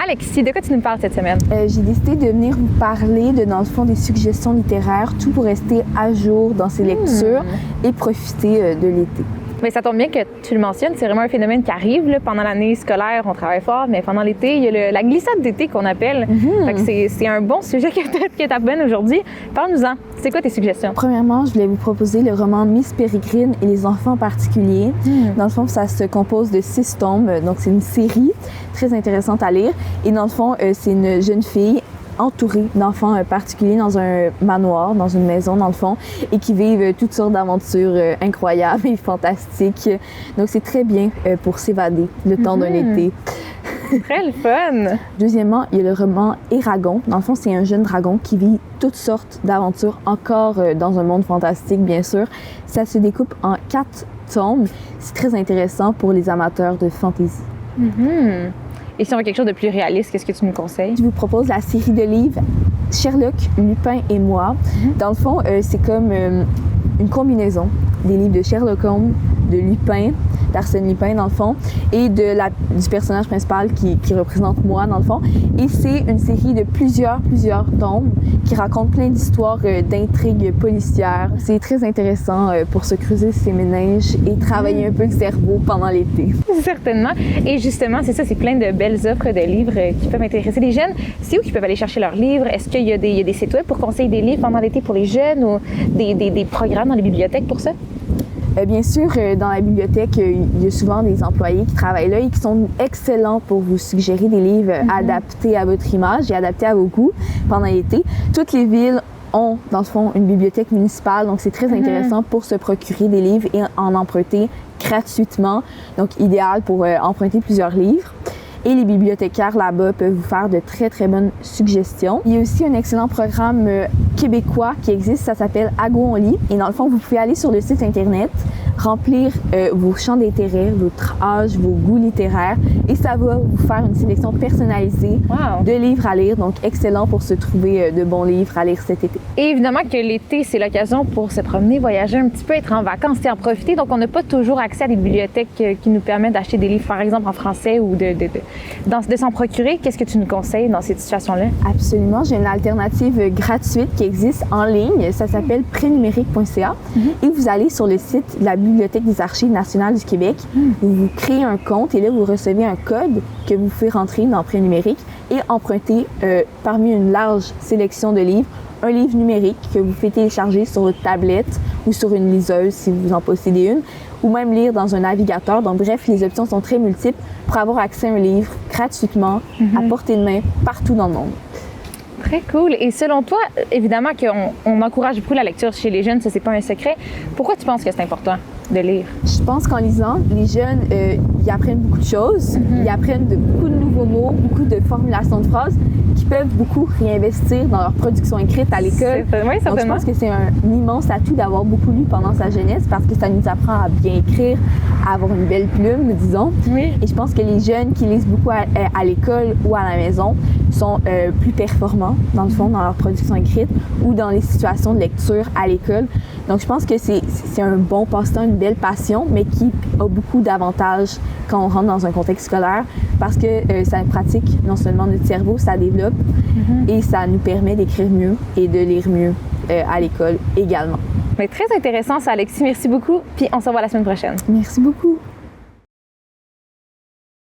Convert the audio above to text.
Alexis, de quoi tu nous parles cette semaine? J'ai décidé de venir vous parler dans le fond, des suggestions littéraires, tout pour rester à jour dans ses lectures et profiter de l'été. Mais ça tombe bien que tu le mentionnes, c'est vraiment un phénomène qui arrive là, pendant l'année scolaire, on travaille fort, mais pendant l'été, il y a la glissade d'été qu'on appelle. Fait que c'est un bon sujet que tu amènes aujourd'hui. Parle-nous-en. C'est quoi tes suggestions? Premièrement, je voulais vous proposer le roman Miss Pérégrine et les enfants particuliers. Dans le fond, ça se compose de 6 tomes, donc c'est une série très intéressante à lire. Et dans le fond, c'est une jeune fille entourée d'enfants particuliers dans un manoir, dans une maison dans le fond, et qui vivent toutes sortes d'aventures incroyables et fantastiques. Donc c'est très bien pour s'évader le temps d'un été. Très le fun! Deuxièmement, il y a le roman Eragon. Dans le fond, c'est un jeune dragon qui vit toutes sortes d'aventures, encore dans un monde fantastique, bien sûr. Ça se découpe en 4 tomes. C'est très intéressant pour les amateurs de fantasy. Et si on veut quelque chose de plus réaliste, qu'est-ce que tu nous conseilles? Je vous propose la série de livres Sherlock, Lupin et moi. Dans le fond, c'est comme une combinaison des livres de Sherlock Holmes, de Lupin, d'Arsène Lupin dans le fond, et du personnage principal qui représente moi dans le fond. Et c'est une série de plusieurs tomes qui racontent plein d'histoires d'intrigues policières. C'est très intéressant pour se creuser ses méninges et travailler un peu le cerveau pendant l'été. Certainement. Et justement, c'est ça, c'est plein de belles offres de livres qui peuvent intéresser les jeunes. C'est où qu'ils peuvent aller chercher leurs livres? Est-ce qu'il y a des sites web pour conseiller des livres pendant l'été pour les jeunes ou des programmes dans les bibliothèques pour ça? Bien sûr, dans la bibliothèque, il y a souvent des employés qui travaillent là et qui sont excellents pour vous suggérer des livres adaptés à votre image et adaptés à vos goûts pendant l'été. Toutes les villes ont, dans le fond, une bibliothèque municipale, donc c'est très intéressant pour se procurer des livres et en emprunter gratuitement, donc idéal pour emprunter plusieurs livres. Et les bibliothécaires là-bas peuvent vous faire de très bonnes suggestions. Il y a aussi un excellent programme québécois qui existe, ça s'appelle Ago on lit. Et dans le fond, vous pouvez aller sur le site internet, remplir vos champs d'intérêt, votre âge, vos goûts littéraires, et ça va vous faire une sélection personnalisée de livres à lire. Donc excellent pour se trouver de bons livres à lire cet été. Et évidemment que l'été, c'est l'occasion pour se promener, voyager un petit peu, être en vacances et en profiter. Donc on n'a pas toujours accès à des bibliothèques qui nous permettent d'acheter des livres, par exemple en français ou de s'en procurer. Qu'est-ce que tu nous conseilles dans cette situation-là? Absolument. J'ai une alternative gratuite qui existe en ligne. Ça s'appelle prénumérique.ca. Et vous allez sur le site de la Bibliothèque des Archives nationales du Québec. Vous créez un compte et là, vous recevez un code que vous pouvez rentrer dans Prénumérique et emprunter parmi une large sélection de livres, un livre numérique que vous pouvez télécharger sur votre tablette ou sur une liseuse si vous en possédez une, ou même lire dans un navigateur. Donc bref, les options sont très multiples pour avoir accès à un livre gratuitement, à portée de main, partout dans le monde. Très cool. Et selon toi, évidemment qu'on encourage beaucoup la lecture chez les jeunes, ça c'est pas un secret. Pourquoi tu penses que c'est important de lire? Je pense qu'en lisant, les jeunes, ils apprennent beaucoup de choses. Ils apprennent beaucoup de nouveaux mots, beaucoup de formulations de phrases qui peuvent beaucoup réinvestir dans leur production écrite à l'école. Oui, certainement. Donc, je pense que c'est un immense atout d'avoir beaucoup lu pendant sa jeunesse parce que ça nous apprend à bien écrire, à avoir une belle plume, disons. Oui. Et je pense que les jeunes qui lisent beaucoup à l'école ou à la maison sont plus performants, dans le fond, dans leur production écrite ou dans les situations de lecture à l'école. Donc, je pense que c'est un bon passe-temps, une belle passion, mais qui a beaucoup d'avantages quand on rentre dans un contexte scolaire parce que ça pratique non seulement notre cerveau, ça développe et ça nous permet d'écrire mieux et de lire mieux à l'école également. Mais très intéressant ça, Alexis. Merci beaucoup. Puis on se revoit la semaine prochaine. Merci beaucoup.